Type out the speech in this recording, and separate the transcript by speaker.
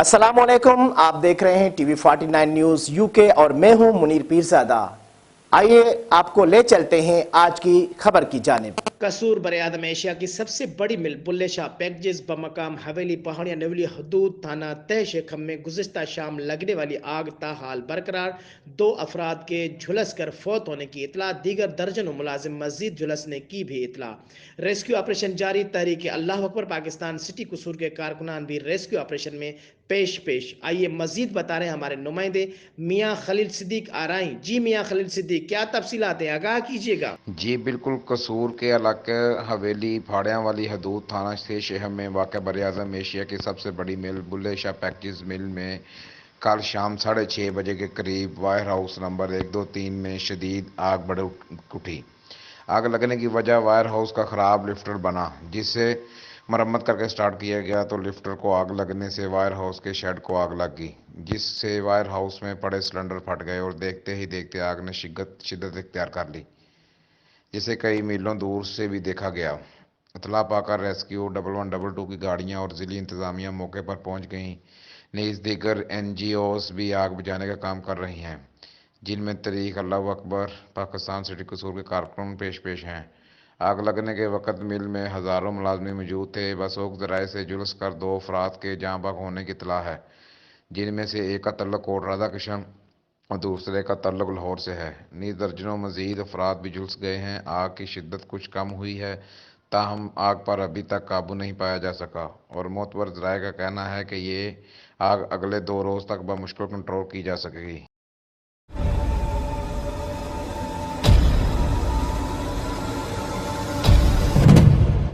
Speaker 1: अस्सलाम वालेकुम। आप देख रहे हैं टीवी 49 न्यूज यूके और मैं हूं मुनीर पीरजादा। आइए आपको ले चलते हैं आज की खबर की जानिब। कसूर बरआज़म एशिया की सबसे बड़ी मिल बुल्ले शाह पैकेजेस बमकाम हवेली पहाड़ियाँ नवली हदूद थाना तय शेखम में गुज़िश्ता शाम लगने वाली आग ताहाल बरकरार। 2 अफराद के झुलस कर फौत होने की इतला, दीगर दर्जनों मुलाजिम मस्जिद झुलसने की भी इतला। रेस्क्यू ऑपरेशन जारी। तहरीक अल्लाह अकबर पाकिस्तान सिटी कसूर के कारकुनान भी रेस्क्यू ऑपरेशन में पेश। आइए मजीद बता रहे हैं हमारे नुमाइंदे मियाँ खलील सिद्दीक आराई। जी मियाँ खलील सिद्दीक, क्या तफसीलात हैं, आगाह कीजिएगा।
Speaker 2: जी बिल्कुल, कसूर के इलाके हवेली फाड़ियाँ वाली हदूद थाना से शहर में वाक़ बरआज़म एशिया की सबसे बड़ी मिल बुल्ले शाह पैकेज मिल में कल शाम 6:30 बजे के करीब वायर हाउस नंबर 123 में शदीद आग बढ़ उठी। आग लगने की वजह वायर हाउस का ख़राब लिफ्टर बना, जिससे मरम्मत करके स्टार्ट किया गया तो लिफ्टर को आग लगने से वायर हाउस के शेड को आग लग गई, जिससे वायर हाउस में पड़े सिलेंडर फट गए और देखते ही देखते आग ने शिद्दत इख्तियार कर ली, जिसे कई मीलों दूर से भी देखा गया। इतला पाकर रेस्क्यू 1122 की गाड़ियां और ज़िली इंतज़ामिया मौके पर पहुंच गईं। नीज़ दीगर NGOs भी आग बुझाने का काम कर रही हैं, जिनमें तहरीक अल्लाह अकबर पाकिस्तान सिटी कसूर के कारकुन पेश हैं। आग लगने के वक्त मिल में हज़ारों मुलाजमीन मौजूद थे। बसोक ज़राए से जुलस कर 2 अफराद के जाँ बहक होने की इतला है, जिनमें से एक का तल्लुक कोट राधा किशन और दूसरे का ताल्लुक लाहौर से है। नीज़ दर्जनों मजीद अफराद भी झुलस गए हैं। आग की शिद्दत कुछ कम हुई है, ताहम आग पर अभी तक काबू नहीं पाया जा सका और मोतबर ज़राए का कहना है कि ये आग अगले 2 रोज़ तक बमुश्किल कंट्रोल की जा सकेगी।